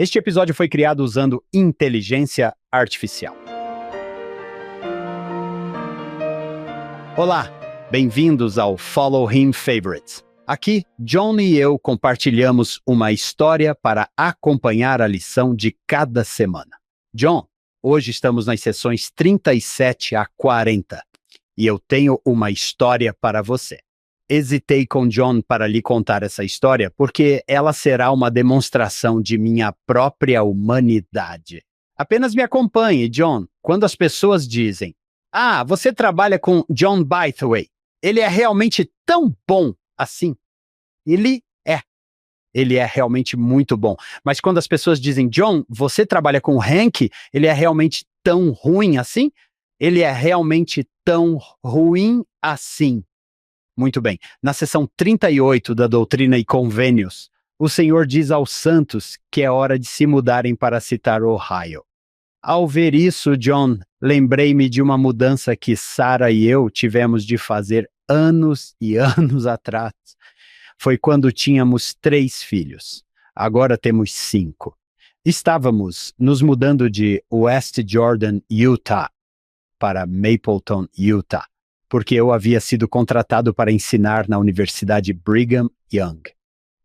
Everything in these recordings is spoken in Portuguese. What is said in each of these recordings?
Este episódio foi criado usando inteligência artificial. Olá, bem-vindos ao Follow Him Favorites. Aqui, John e eu compartilhamos uma história para acompanhar a lição de cada semana. John, hoje estamos nas sessões 37 a 40 e eu tenho uma história para você. Hesitei com John para lhe contar essa história porque ela será uma demonstração de minha própria humanidade. Apenas me acompanhe, John, quando as pessoas dizem: "Ah, você trabalha com John Bytheway. Ele é realmente tão bom assim." Ele é realmente muito bom. Mas quando as pessoas dizem: "John, você trabalha com Hank, ele é realmente tão ruim assim?" Ele é realmente tão ruim assim. Muito bem. Na seção 38 da Doutrina e Convênios, o Senhor diz aos santos que é hora de se mudarem para citar Ohio. Ao ver isso, John, lembrei-me de uma mudança que Sarah e eu tivemos de fazer anos e anos atrás. Foi quando tínhamos 3 filhos. Agora temos 5. Estávamos nos mudando de West Jordan, Utah, para Mapleton, Utah, porque eu havia sido contratado para ensinar na Universidade Brigham Young.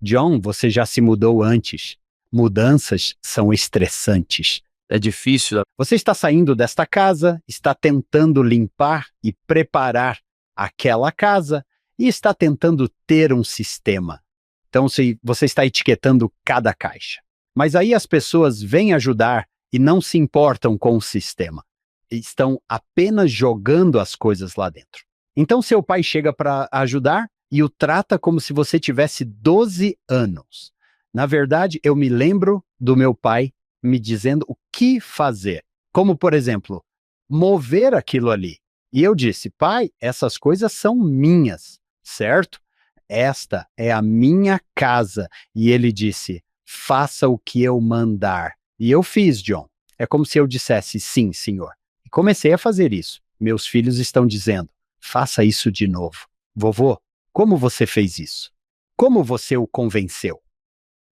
John, você já se mudou antes. Mudanças são estressantes. É difícil. Você está saindo desta casa, está tentando limpar e preparar aquela casa e está tentando ter um sistema. Então, você está etiquetando cada caixa. Mas aí as pessoas vêm ajudar e não se importam com o sistema. Estão apenas jogando as coisas lá dentro. Então seu pai chega para ajudar e o trata como se você tivesse 12 anos. Na verdade, eu me lembro do meu pai me dizendo o que fazer. Como, por exemplo, mover aquilo ali. E eu disse: "Pai, essas coisas são minhas, certo? Esta é a minha casa." E ele disse: "Faça o que eu mandar." E eu fiz, John. É como se eu dissesse: "Sim, senhor." Comecei a fazer isso. Meus filhos estão dizendo: "Faça isso de novo." Vovô, como você fez isso? Como você o convenceu?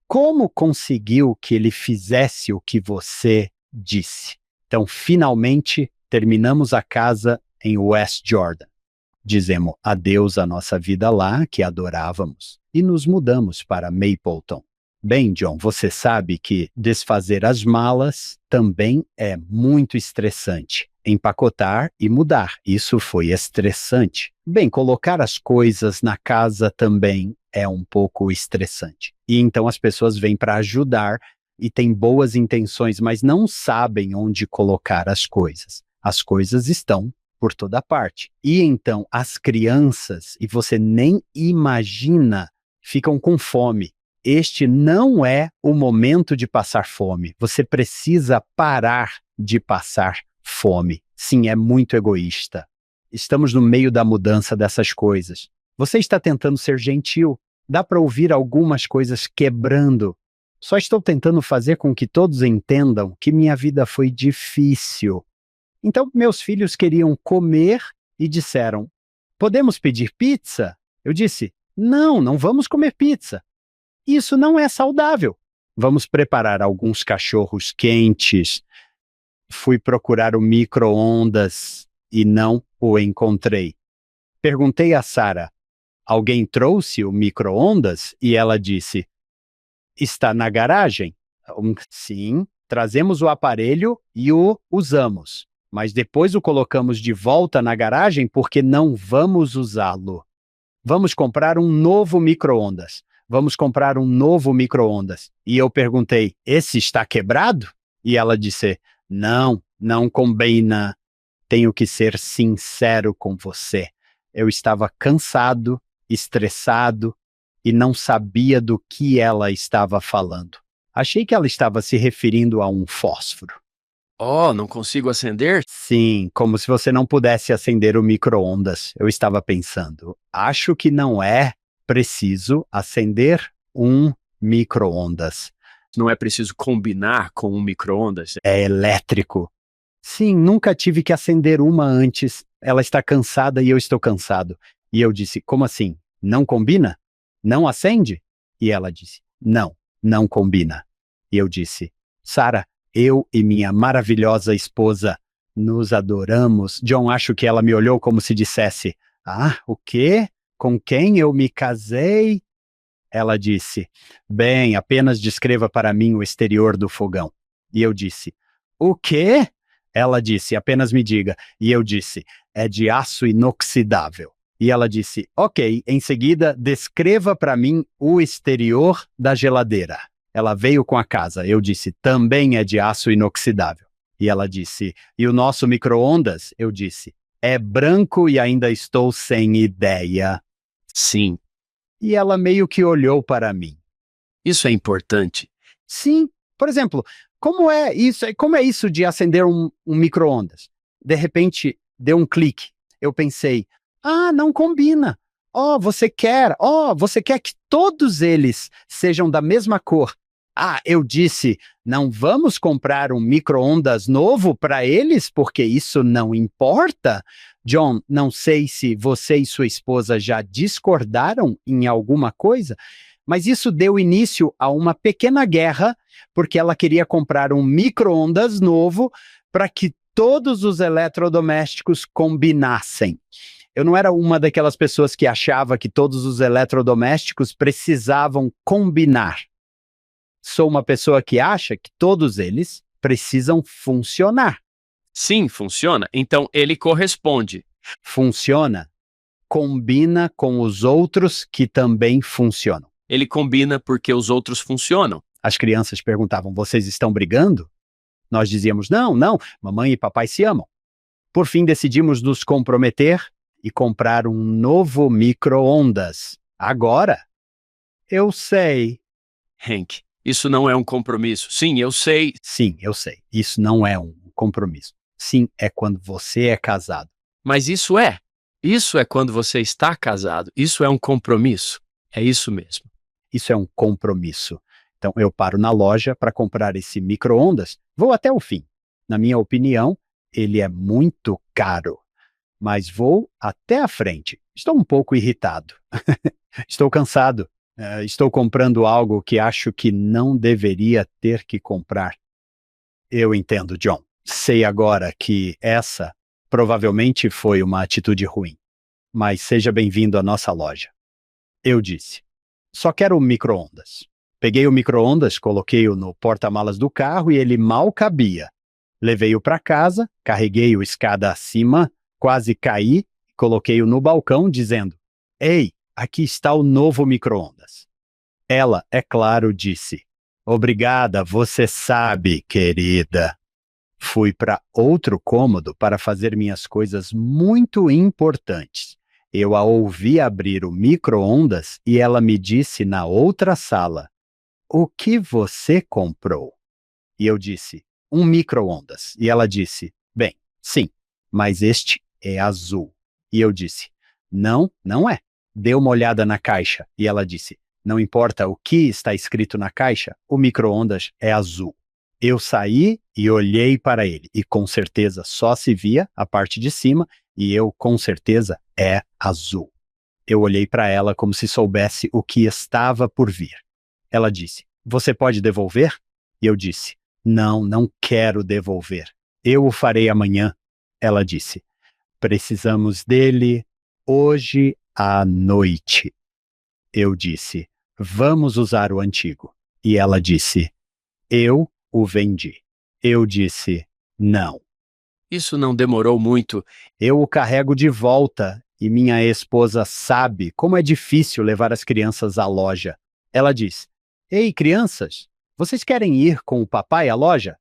Como conseguiu que ele fizesse o que você disse? Então, finalmente, terminamos a casa em West Jordan. Dizemos adeus à nossa vida lá, que adorávamos, e nos mudamos para Mapleton. Bem, John, você sabe que desfazer as malas também é muito estressante. Empacotar e mudar, isso foi estressante. Bem, colocar as coisas na casa também é um pouco estressante. E então as pessoas vêm para ajudar e têm boas intenções, mas não sabem onde colocar as coisas. As coisas estão por toda parte. E então as crianças, e você nem imagina, ficam com fome. Este não é o momento de passar fome. Você precisa parar de passar fome. Sim, é muito egoísta. Estamos no meio da mudança dessas coisas. Você está tentando ser gentil. Dá para ouvir algumas coisas quebrando. Só estou tentando fazer com que todos entendam que minha vida foi difícil. Então, meus filhos queriam comer e disseram: "Podemos pedir pizza?" Eu disse: Não vamos comer pizza. Isso não é saudável. Vamos preparar alguns cachorros quentes." Fui procurar o micro-ondas e não o encontrei. Perguntei a Sarah: "Alguém trouxe o micro-ondas?" E ela disse: "Está na garagem." Sim, trazemos o aparelho e o usamos. Mas depois o colocamos de volta na garagem porque não vamos usá-lo. Vamos comprar um novo micro-ondas. Vamos comprar um novo micro-ondas. E eu perguntei: "Esse está quebrado?" E ela disse: Não combina. Tenho que ser sincero com você. Eu estava cansado, estressado e não sabia do que ela estava falando. Achei que ela estava se referindo a um fósforo. Oh, não consigo acender? Sim, como se você não pudesse acender o micro-ondas. Eu estava pensando: acho que não é preciso acender um micro-ondas. Não é preciso combinar com um micro-ondas? É elétrico. Sim, nunca tive que acender uma antes. Ela está cansada e eu estou cansado. E eu disse: "Como assim? Não combina? Não acende?" E ela disse: Não combina." E eu disse, Sarah, eu e minha maravilhosa esposa nos adoramos. John, acho que ela me olhou como se dissesse, ah, o quê? Com quem eu me casei? Ela disse, bem, apenas descreva para mim o exterior do fogão. E eu disse, o quê? Ela disse, apenas me diga. E eu disse, é de aço inoxidável. E ela disse, ok, em seguida, descreva para mim o exterior da geladeira. Ela veio com a casa. Eu disse, também é de aço inoxidável. E ela disse, e o nosso micro-ondas? Eu disse, é branco e ainda estou sem ideia. Sim, E ela meio que olhou para mim. isso é importante. Sim, por exemplo, como é isso de acender um micro-ondas? De repente, deu um clique. Eu pensei, ah, não combina. Você quer que todos eles sejam da mesma cor. Ah, eu disse, não vamos comprar um micro-ondas novo para eles, porque isso não importa? John, não sei se você e sua esposa já discordaram em alguma coisa, mas isso deu início a uma pequena guerra, porque ela queria comprar um micro-ondas novo para que todos os eletrodomésticos combinassem. Eu não era uma daquelas pessoas que achava que todos os eletrodomésticos precisavam combinar. Sou uma pessoa que acha que todos eles precisam funcionar. Sim, funciona. Então ele corresponde. Funciona, combina com os outros que também funcionam. Ele combina porque os outros funcionam. As crianças perguntavam, vocês estão brigando? Nós dizíamos, não, não, mamãe e papai se amam. Por fim, decidimos nos comprometer e comprar um novo micro-ondas. Agora, eu sei. Hank, isso não é um compromisso. Sim, eu sei. Sim, eu sei. Isso não é um compromisso. Sim, é quando você é casado. Mas isso é. Isso é quando você está casado. Isso é um compromisso. É isso mesmo. Isso é um compromisso. Então, eu paro na loja para comprar esse micro-ondas, vou até o fim. Na minha opinião, ele é muito caro, mas vou até a frente. Estou um pouco irritado. Estou cansado. Estou comprando algo que acho que não deveria ter que comprar. Eu entendo, John. Sei agora que essa provavelmente foi uma atitude ruim, mas seja bem-vindo à nossa loja. Eu disse, só quero um micro-ondas. Peguei o micro-ondas, coloquei-o no porta-malas do carro e ele mal cabia. Levei-o para casa, carreguei-o escada acima, quase caí, coloquei-o no balcão dizendo, ei, aqui está o novo micro-ondas. Ela, é claro, disse, obrigada, você sabe, querida. Fui para outro cômodo para fazer minhas coisas muito importantes. Eu a ouvi abrir o micro-ondas e ela me disse na outra sala, o que você comprou? E eu disse, um micro-ondas. E ela disse, bem, sim, mas este é azul. E eu disse, não, não é. Dê uma olhada na caixa. E ela disse, não importa o que está escrito na caixa, o micro-ondas é azul. Eu saí e olhei para ele, e com certeza só se via a parte de cima, e eu com certeza é azul. Eu olhei para ela como se soubesse o que estava por vir. Ela disse, você pode devolver? E eu disse, não, não quero devolver. Eu o farei amanhã. Ela disse, precisamos dele hoje à noite. Eu disse, vamos usar o antigo. E ela disse, eu o vendi. Eu disse, não. Isso não demorou muito. Eu o carrego de volta e minha esposa sabe como é difícil levar as crianças à loja. Ela diz, ei, crianças, vocês querem ir com o papai à loja?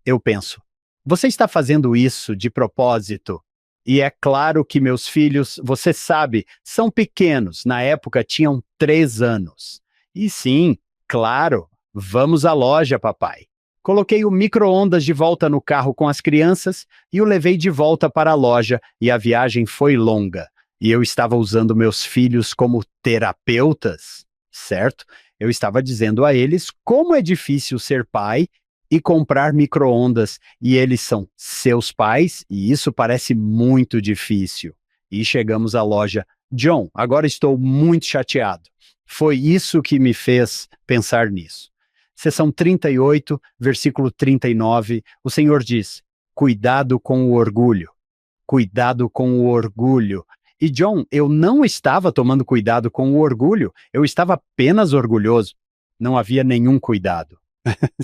Eu penso, você está fazendo isso de propósito? E é claro que meus filhos, você sabe, são pequenos. Na época tinham 3 anos. E sim, claro, vamos à loja, papai. Coloquei o micro-ondas de volta no carro com as crianças e o levei de volta para a loja e a viagem foi longa. E eu estava usando meus filhos como terapeutas, certo? Eu estava dizendo a eles como é difícil ser pai e comprar micro-ondas, e eles são seus pais, e isso parece muito difícil. E chegamos à loja. John, agora estou muito chateado. Foi isso que me fez pensar nisso. Seção 38, versículo 39, o Senhor diz: cuidado com o orgulho. Cuidado com o orgulho. E John, eu não estava tomando cuidado com o orgulho, eu estava apenas orgulhoso. Não havia nenhum cuidado.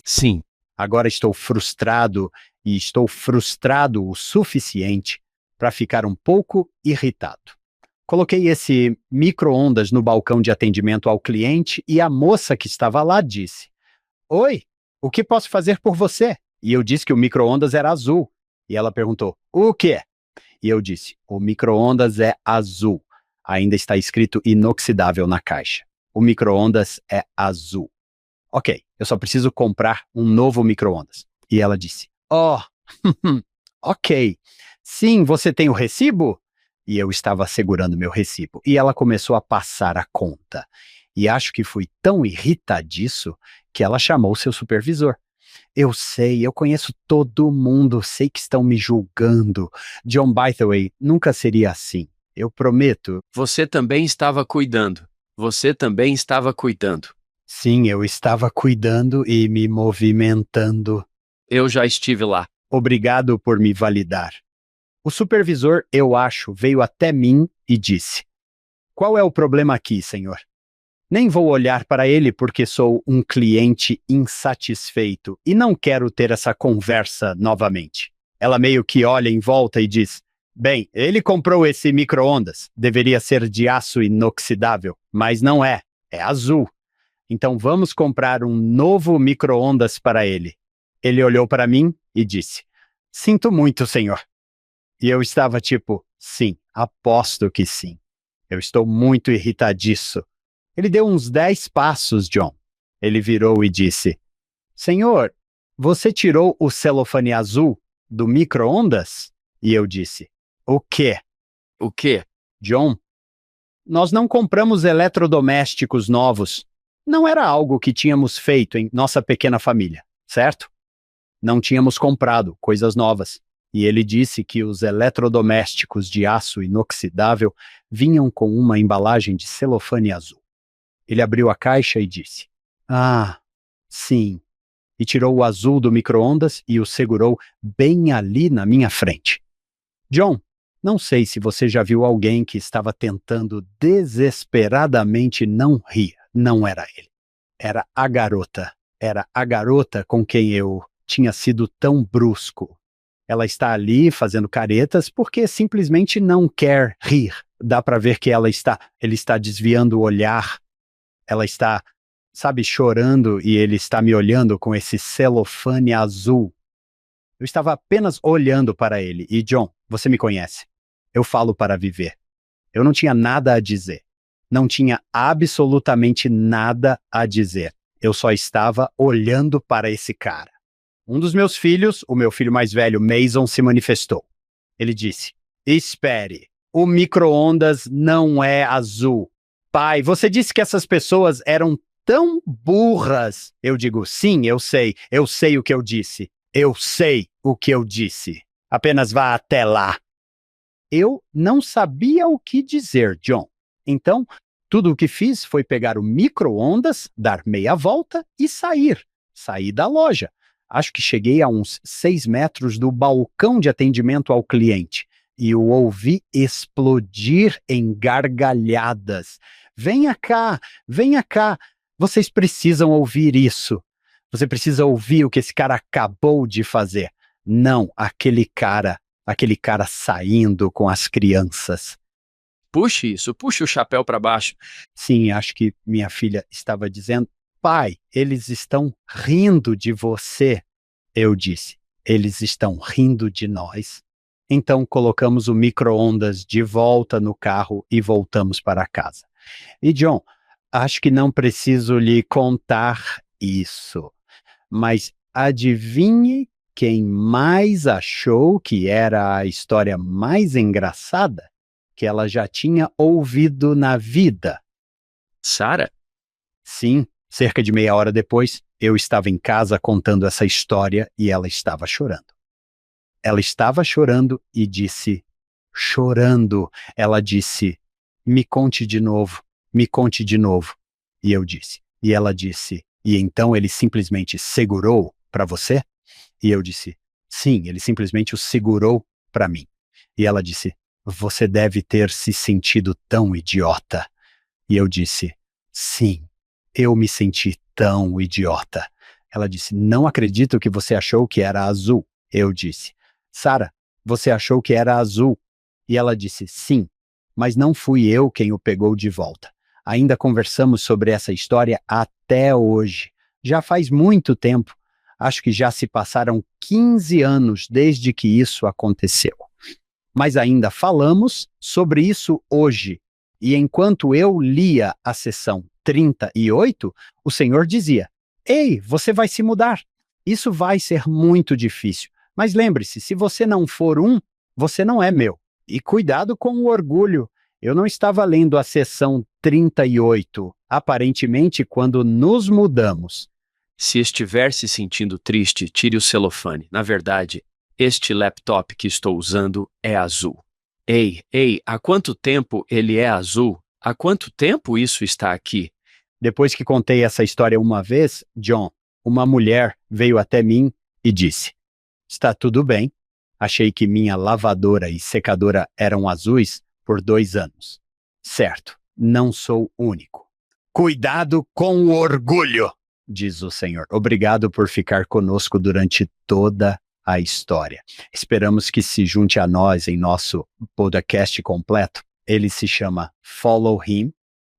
Sim. Agora estou frustrado e estou frustrado o suficiente para ficar um pouco irritado. Coloquei esse micro-ondas no balcão de atendimento ao cliente e a moça que estava lá disse: oi, o que posso fazer por você? E eu disse que o micro-ondas era azul. E ela perguntou: o quê? E eu disse: o micro-ondas é azul. Ainda está escrito inoxidável na caixa. O micro-ondas é azul. Ok, eu só preciso comprar um novo micro-ondas. E ela disse: oh, ok. Sim, você tem o recibo? E eu estava segurando meu recibo. E ela começou a passar a conta. E acho que fui tão irritadiço que ela chamou seu supervisor. Eu sei, eu conheço todo mundo, sei que estão me julgando. John Bytheway nunca seria assim. Eu prometo. Você também estava cuidando. Você também estava cuidando. Sim, eu estava cuidando e me movimentando. Eu já estive lá. Obrigado por me validar. O supervisor, eu acho, veio até mim e disse: qual é o problema aqui, senhor? Nem vou olhar para ele porque sou um cliente insatisfeito e não quero ter essa conversa novamente. Ela meio que olha em volta e diz: bem, ele comprou esse micro-ondas. Deveria ser de aço inoxidável, mas não é. É azul. Então vamos comprar um novo micro-ondas para ele. Ele olhou para mim e disse: sinto muito, senhor. E eu estava tipo: sim, aposto que sim. Eu estou muito irritadiço. Ele deu uns 10 passos, John. Ele virou e disse: senhor, você tirou o celofane azul do micro-ondas? E eu disse: o quê? O quê? John, nós não compramos eletrodomésticos novos. Não era algo que tínhamos feito em nossa pequena família, certo? Não tínhamos comprado coisas novas. E ele disse que os eletrodomésticos de aço inoxidável vinham com uma embalagem de celofane azul. Ele abriu a caixa e disse: ah, sim. E tirou o azul do micro-ondas e o segurou bem ali na minha frente. John, não sei se você já viu alguém que estava tentando desesperadamente não rir. Não era ele. Era a garota. Era a garota com quem eu tinha sido tão brusco. Ela está ali fazendo caretas porque simplesmente não quer rir. Dá para ver que ele está desviando o olhar. Ela está, sabe, chorando e ele está me olhando com esse celofane azul. Eu estava apenas olhando para ele. E John, você me conhece. Eu falo para viver. Eu não tinha nada a dizer. Não tinha absolutamente nada a dizer. Eu só estava olhando para esse cara. Um dos meus filhos, o meu filho mais velho, Mason, se manifestou. Ele disse: espere, o micro-ondas não é azul. Pai, você disse que essas pessoas eram tão burras. Eu digo: sim, eu sei o que eu disse. Eu sei o que eu disse. Apenas vá até lá. Eu não sabia o que dizer, John. Então, tudo o que fiz foi pegar o micro-ondas, dar meia volta e sair. Saí da loja. Acho que cheguei a uns 6 metros do balcão de atendimento ao cliente e o ouvi explodir em gargalhadas. Venha cá, vocês precisam ouvir isso. Você precisa ouvir o que esse cara acabou de fazer. Não, aquele cara saindo com as crianças. Puxe isso, puxe o chapéu para baixo. Sim, acho que minha filha estava dizendo: pai, eles estão rindo de você. Eu disse: eles estão rindo de nós. Então colocamos o micro-ondas de volta no carro e voltamos para casa. E John, acho que não preciso lhe contar isso, mas adivinhe quem mais achou que era a história mais engraçada que ela já tinha ouvido na vida? Sarah? Sim, cerca de meia hora depois, eu estava em casa contando essa história e ela estava chorando. Ela estava chorando e disse, chorando, ela disse: me conte de novo, me conte de novo. E eu disse, e ela disse: E então ele simplesmente segurou para você? E eu disse, sim, ele simplesmente o segurou para mim. E ela disse, você deve ter se sentido tão idiota. E eu disse, sim, eu me senti tão idiota. Ela disse, não acredito que você achou que era azul. Eu disse, Sarah, você achou que era azul? E ela disse, sim, mas não fui eu quem o pegou de volta. Ainda conversamos sobre essa história até hoje. Já faz muito tempo. Acho que já se passaram 15 anos desde que isso aconteceu. Mas ainda falamos sobre isso hoje. E enquanto eu lia a sessão 38, o Senhor dizia, ei, você vai se mudar. Isso vai ser muito difícil. Mas lembre-se, se você não for você não é meu. E cuidado com o orgulho. Eu não estava lendo a sessão 38, aparentemente quando nos mudamos. Se estiver se sentindo triste, tire o celofane. Na verdade, este laptop que estou usando é azul. Ei, há quanto tempo ele é azul? Há quanto tempo isso está aqui? Depois que contei essa história uma vez, John, uma mulher veio até mim e disse, está tudo bem, achei que minha lavadora e secadora eram azuis por 2 anos. Certo, não sou único. Cuidado com o orgulho, diz o Senhor. Obrigado por ficar conosco durante toda a história. Esperamos que se junte a nós em nosso podcast completo. Ele se chama Follow Him.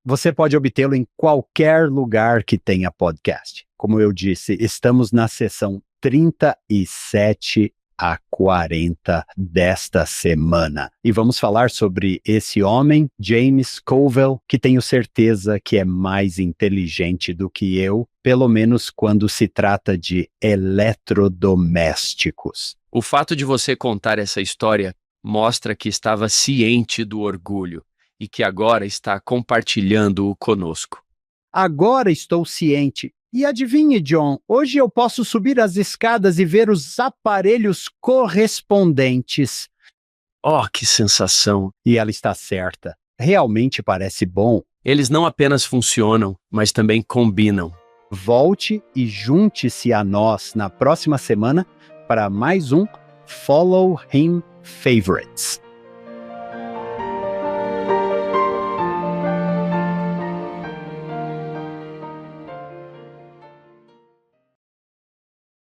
Você pode obtê-lo em qualquer lugar que tenha podcast. Como eu disse, estamos na sessão 37 a 40 desta semana. E vamos falar sobre esse homem, James Covell, que tenho certeza que é mais inteligente do que eu, pelo menos quando se trata de eletrodomésticos. O fato de você contar essa história mostra que estava ciente do orgulho e que agora está compartilhando-o conosco. Agora estou ciente. E adivinhe, John, hoje eu posso subir as escadas e ver os aparelhos correspondentes. Oh, que sensação! E ela está certa. Realmente parece bom. Eles não apenas funcionam, mas também combinam. Volte e junte-se a nós na próxima semana para mais um Follow Him Favorites.